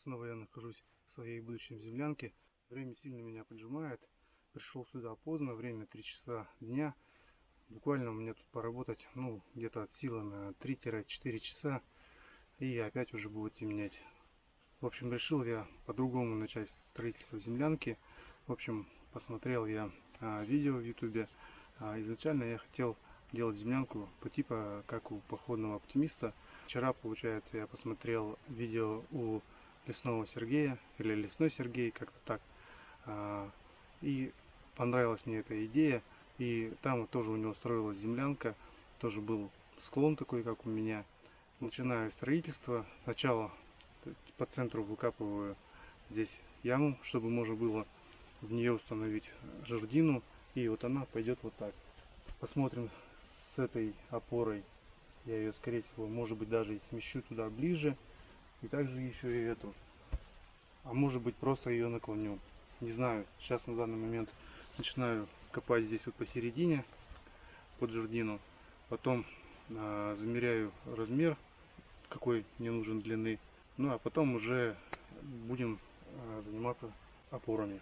Снова я нахожусь в своей будущей землянке. Время сильно меня поджимает. Пришел сюда поздно, время 3 часа дня. Буквально у меня тут поработать, где-то от силы на 3-4 часа. И опять уже будет темнеть. В общем, решил я по-другому начать строительство землянки. В общем, посмотрел я видео в ютубе. Изначально я хотел делать землянку по типу, как у походного оптимиста. Вчера, получается, я посмотрел видео у лесного Сергея, или лесной Сергей, как-то так. И понравилась мне эта идея. И там вот тоже у него строилась землянка. Тоже был склон такой, как у меня. Начинаю строительство. Сначала по центру выкапываю здесь яму, чтобы можно было в нее установить жердину. И вот она пойдет вот так. Посмотрим с этой опорой. Я ее, скорее всего, может быть, даже и смещу туда ближе. И также еще и эту. А может быть, просто ее наклоню. Не знаю. Сейчас на данный момент начинаю копать здесь вот посередине под жердину. Потом замеряю размер, какой мне нужен длины. Ну а потом уже будем заниматься опорами.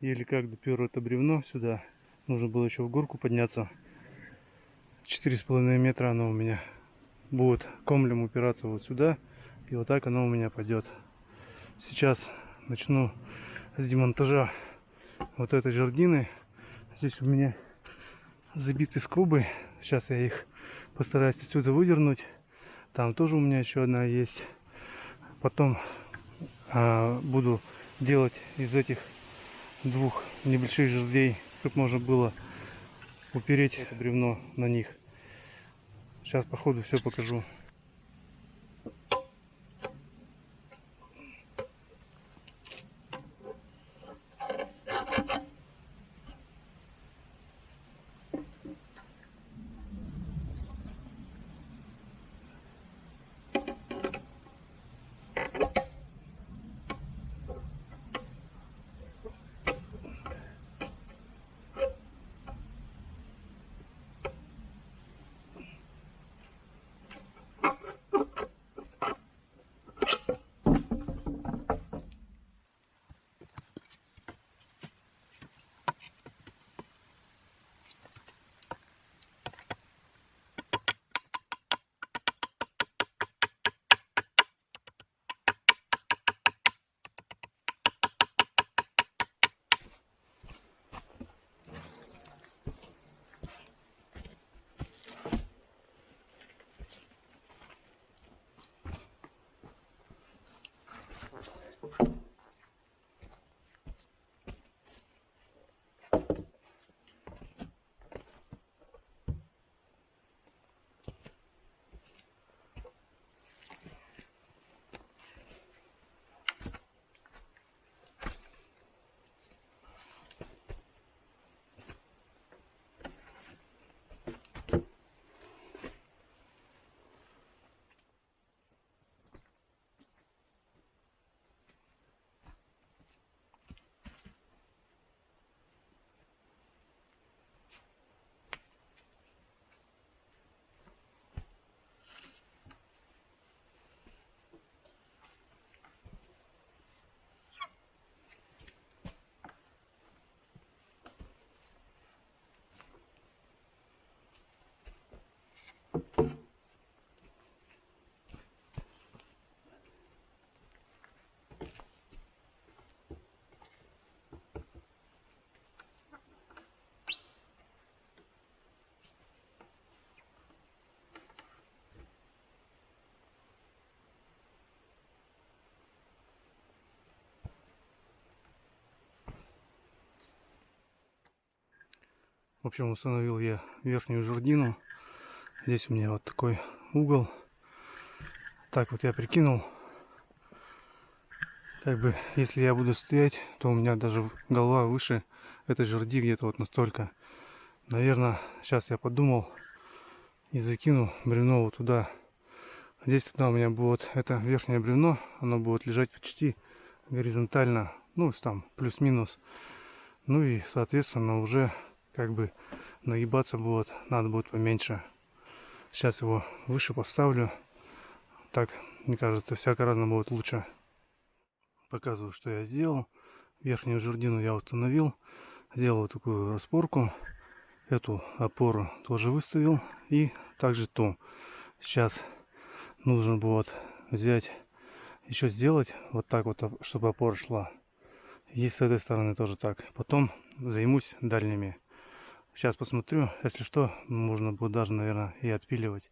Еле как допер это бревно сюда. Нужно было еще в горку подняться. 4,5 метра оно у меня будет комлем упираться вот сюда. И вот так оно у меня пойдет. Сейчас начну с демонтажа вот этой жердины. Здесь у меня забиты скобы. Сейчас я их постараюсь отсюда выдернуть. Там тоже у меня еще одна есть. Потом буду делать из этих двух небольших жердей, чтобы можно было упереть это бревно на них. Сейчас по ходу все покажу. В общем, установил я верхнюю жердину. Здесь у меня вот такой угол. Так вот я прикинул. Как бы, если я буду стоять, то у меня даже голова выше этой жерди где-то вот настолько. Наверное, сейчас я подумал и закину бревно вот туда. Здесь туда у меня будет это верхнее бревно. Оно будет лежать почти горизонтально. Ну, там плюс-минус. Ну и, соответственно, уже как бы нагибаться будет, надо будет поменьше. Сейчас его выше поставлю. Так, мне кажется, всяко разно будет лучше. Показываю, что я сделал. Верхнюю жердину я установил. Сделал вот такую распорку. Эту опору тоже выставил. И также ту. Сейчас нужно будет взять, еще сделать вот так вот, чтобы опора шла. И с этой стороны тоже так. Потом займусь дальними. Сейчас посмотрю. Если что, можно будет даже, наверное, и отпиливать.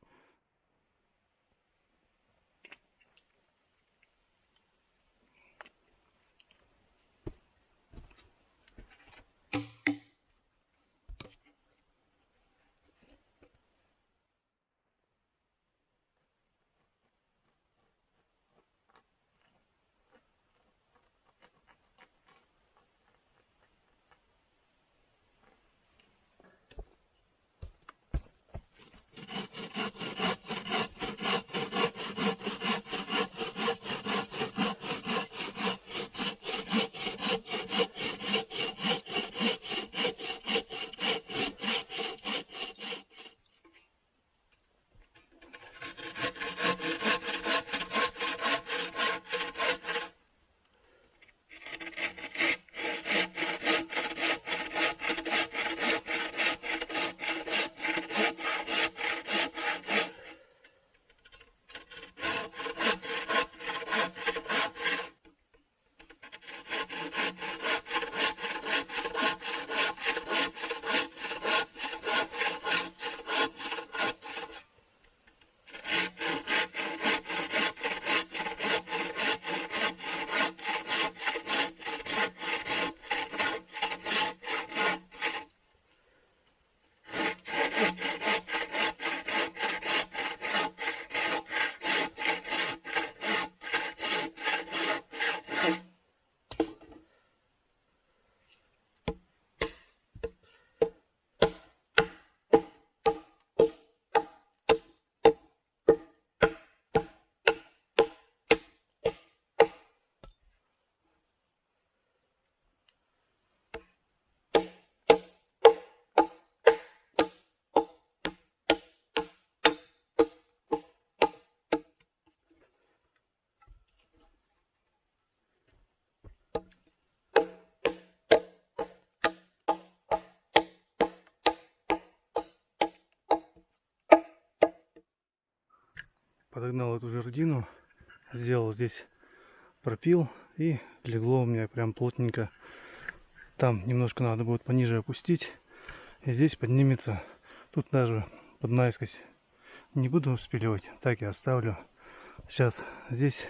Подогнал эту жердину, сделал здесь пропил, и легло у меня прям плотненько. Там немножко надо будет пониже опустить, и здесь поднимется. Тут даже под наискось не буду спиливать, так и оставлю. Сейчас здесь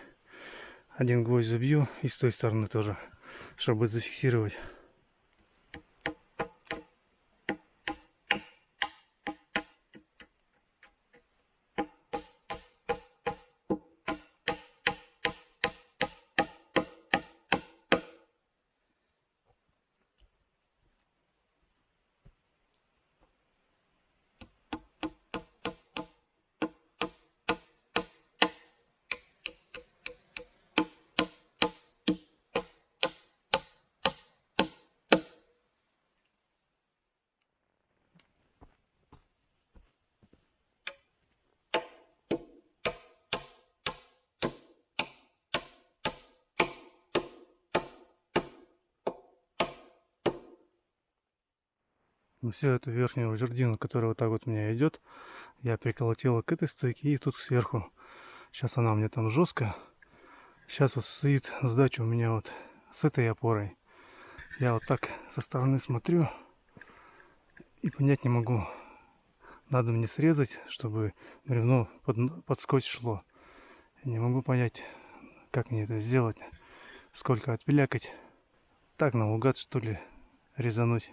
Один гвоздь забью и с той стороны тоже, чтобы зафиксировать. Ну, всю эту верхнюю жердину, которая вот так вот у меня идет, я приколотила к этой стойке и тут сверху. Сейчас она у меня там жесткая. Сейчас вот стоит сдача у меня вот с этой опорой. Я вот так со стороны смотрю и понять не могу. Надо мне срезать, чтобы бревно под скотч шло. Не могу понять, как мне это сделать. Сколько отпилякать. Так наугад, что ли, резануть.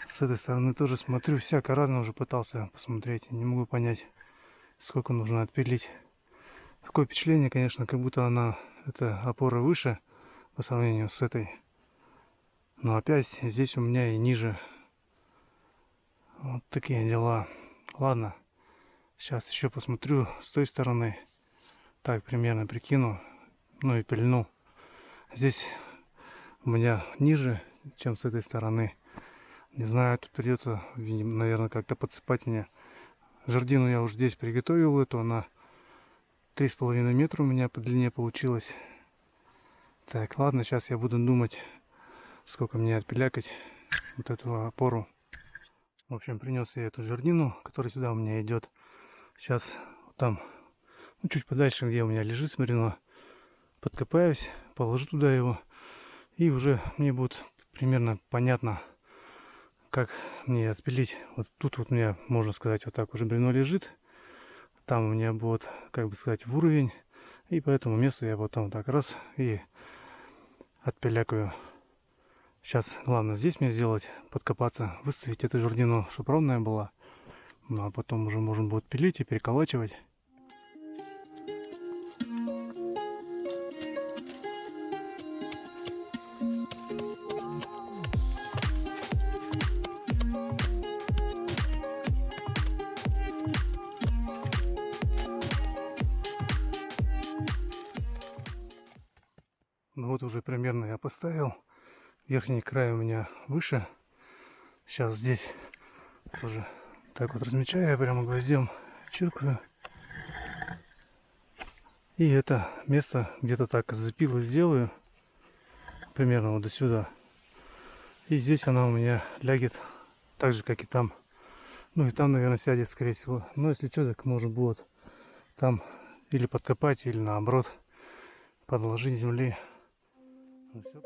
С этой стороны тоже смотрю. Всяко разно уже пытался посмотреть. Не могу понять, сколько нужно отпилить. Такое впечатление, конечно, как будто она, эта опора выше по сравнению с этой. Но опять здесь у меня и ниже. Вот такие дела. Ладно. Сейчас еще посмотрю с той стороны. Так, примерно прикину. Ну и пильну. Здесь у меня ниже, чем с этой стороны. Не знаю, тут придется, наверное, как-то подсыпать мне. Жердину я уже здесь приготовил. Эту она 3,5 метра у меня по длине получилось. Так, ладно, сейчас я буду думать, сколько мне отпилякать вот эту опору. В общем, принес я эту жердину, которая сюда у меня идет. Сейчас там, ну, чуть подальше, где у меня лежит смирено, подкопаюсь, положу туда его. И уже мне будет примерно понятно, как мне отпилить. Вот тут вот у меня, можно сказать, вот так уже бревно лежит. Там у меня будет, как бы сказать, в уровень. И по этому месту я потом так раз и отпилякаю. Сейчас главное здесь мне сделать, подкопаться, выставить эту жердину, чтобы ровная была. Ну а потом уже можно будет пилить и переколачивать. Ну вот уже примерно я поставил. Верхний край у меня выше. Сейчас здесь тоже так вот размечаю, я прямо гвоздем чиркаю. И это место где-то так запило сделаю. Примерно вот до сюда. И здесь она у меня лягет так же, как и там. Ну и там, наверное, сядет, скорее всего. Но если что, так может будет там или подкопать, или наоборот подложить земли. Ну, все.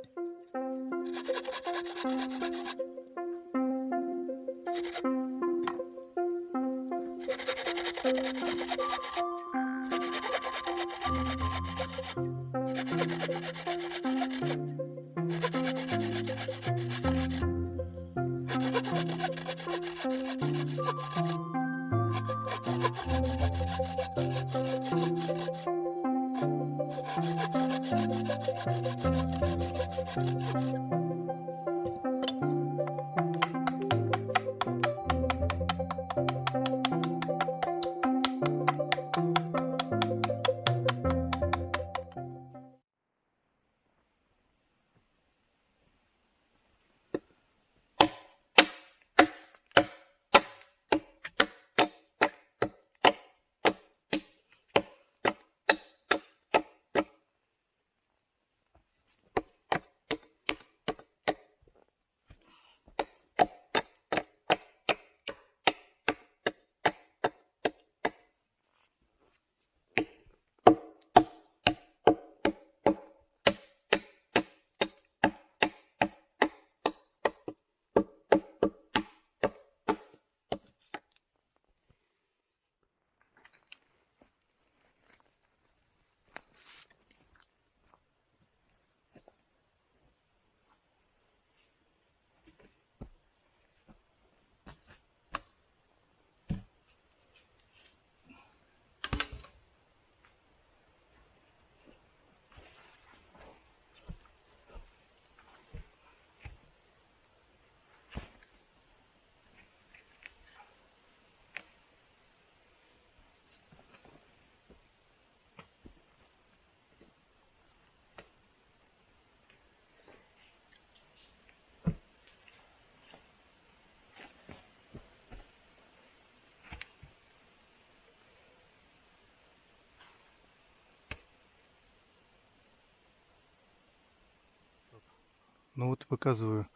Ну вот показываю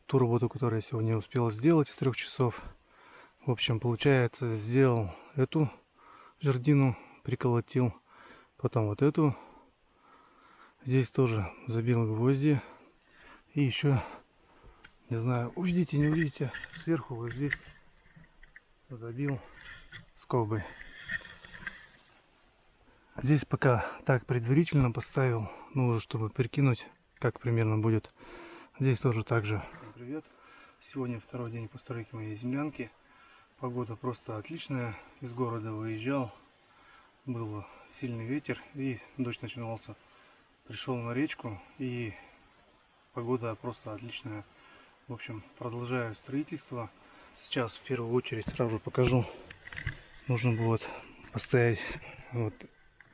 ту работу, которую я сегодня успел сделать с 3 часов. В общем, получается, сделал эту жердину, приколотил, потом вот эту. Здесь тоже забил гвозди. И еще, не знаю, увидите, не увидите, сверху вот здесь забил скобы. Здесь пока так предварительно поставил, ну уже чтобы прикинуть, как примерно будет. Здесь тоже так же. Всем привет! Сегодня второй день постройки моей землянки. Погода просто отличная. Из города выезжал, был сильный ветер и дождь начинался. Пришел на речку и погода просто отличная. В общем, продолжаю строительство. Сейчас в первую очередь сразу покажу. Нужно будет поставить вот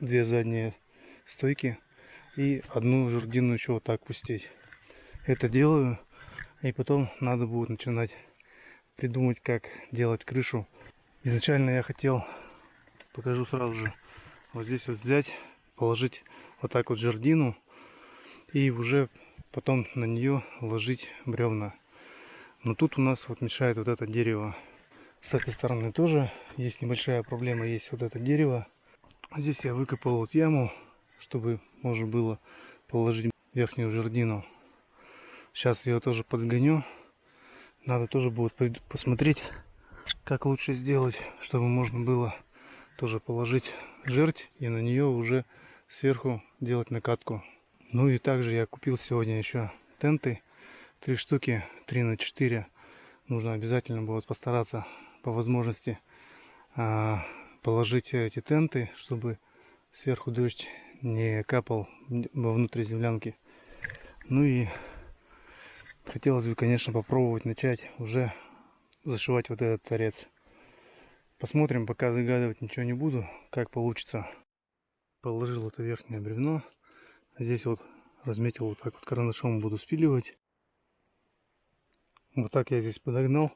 2 задние стойки и одну жердину еще вот так пустить. Это делаю, и потом надо будет начинать придумать, как делать крышу. Изначально я хотел, покажу сразу же, вот здесь вот взять, положить вот так вот жердину и уже потом на нее ложить бревна. Но тут у нас вот мешает вот это дерево. С этой стороны тоже есть небольшая проблема, есть вот это дерево. Здесь я выкопал вот яму, чтобы можно было положить верхнюю жердину. Сейчас ее тоже подгоню. Надо тоже будет посмотреть, как лучше сделать, чтобы можно было тоже положить жерть и на нее уже сверху делать накатку. Ну и также я купил сегодня еще тенты. 3 штуки, 3 на 4. Нужно обязательно будет постараться по возможности положить эти тенты, чтобы сверху дождь не капал вовнутрь землянки. Ну и хотелось бы, конечно, попробовать начать уже зашивать вот этот торец. Посмотрим, пока загадывать ничего не буду, как получится. Положил это верхнее бревно. Здесь вот разметил, вот так вот карандашом буду спиливать. Вот так я здесь подогнал.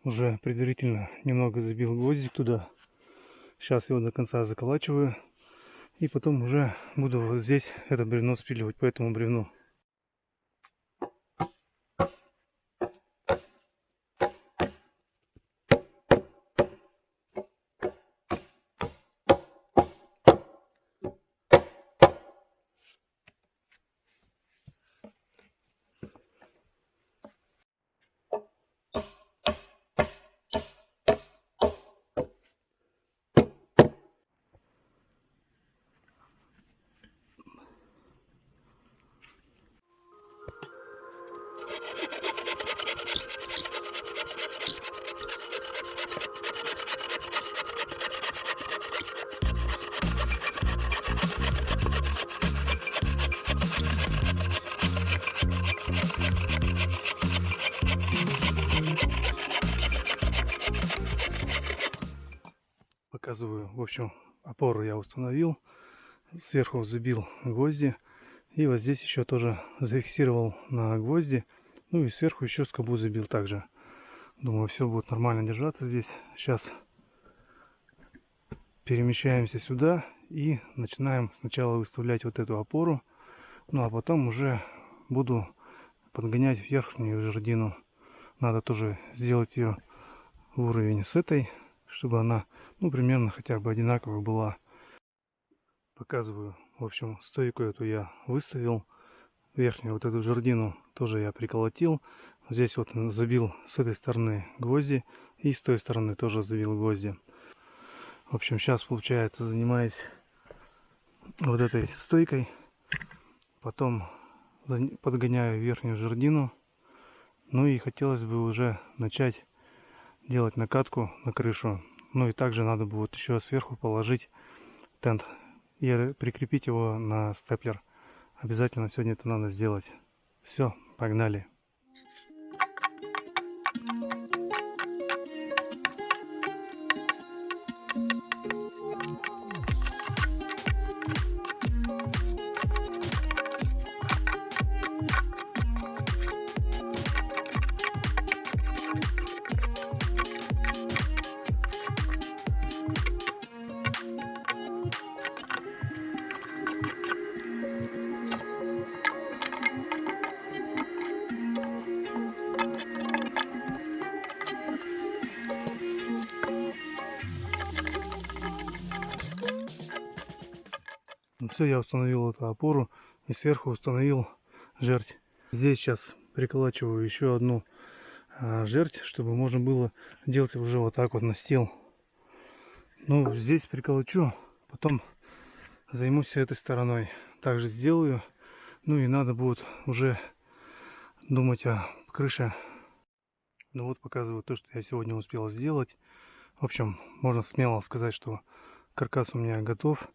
Уже предварительно немного забил гвоздик туда. Сейчас его до конца заколачиваю. И потом уже буду вот здесь это бревно спиливать по этому бревну. Показываю, в общем, опору я установил, сверху забил гвозди, и вот здесь еще тоже зафиксировал на гвозди, ну и сверху еще скобу забил также. Думаю, все будет нормально держаться здесь. Сейчас перемещаемся сюда и начинаем сначала выставлять вот эту опору, ну а потом уже буду подгонять верхнюю жердину. Надо тоже сделать ее в уровень с этой, чтобы она, ну, примерно хотя бы одинаковая была. Показываю, в общем, стойку эту я выставил. Верхнюю вот эту жердину тоже я приколотил. Здесь вот забил с этой стороны гвозди и с той стороны тоже забил гвозди. В общем, сейчас, получается, занимаюсь вот этой стойкой. Потом подгоняю верхнюю жердину. Ну и хотелось бы уже начать делать накатку на крышу. Ну и также надо будет еще сверху положить тент и прикрепить его на степлер. Обязательно сегодня это надо сделать. Все, погнали. все, я установил эту опору и сверху установил жерть. Здесь сейчас приколачиваю еще одну жерть, чтобы можно было делать уже вот так вот настил. Ну, здесь приколочу, потом займусь этой стороной. Также сделаю. Ну и надо будет уже думать о крыше. Ну вот показываю то, что я сегодня успел сделать. В общем, можно смело сказать, что каркас у меня готов.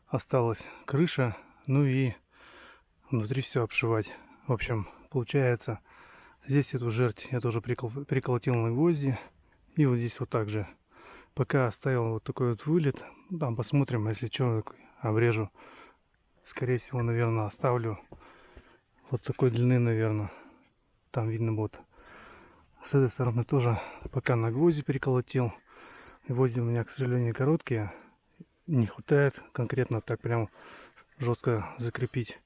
Осталась крыша, ну и внутри все обшивать. В общем, получается, здесь эту жерть я тоже приколотил на гвозди. И вот здесь вот так же. Пока оставил вот такой вот вылет. Там посмотрим, если что, обрежу. Скорее всего, наверное, оставлю вот такой длины, наверное. Там видно будет. С этой стороны тоже пока на гвозди переколотил. Гвозди у меня, к сожалению, короткие. Не хватает конкретно так прям жестко закрепить.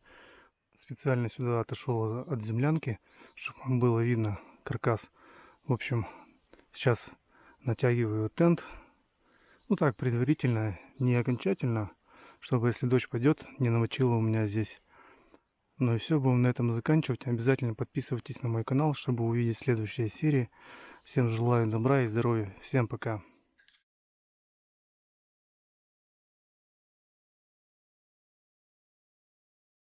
Специально сюда отошел от землянки, чтобы было видно каркас. В общем, сейчас натягиваю тент. Ну так, предварительно, не окончательно, чтобы если дождь пойдет, не намочило у меня здесь. Ну и все, будем на этом заканчивать. Обязательно подписывайтесь на мой канал, чтобы увидеть следующие серии. Всем желаю добра и здоровья. Всем пока.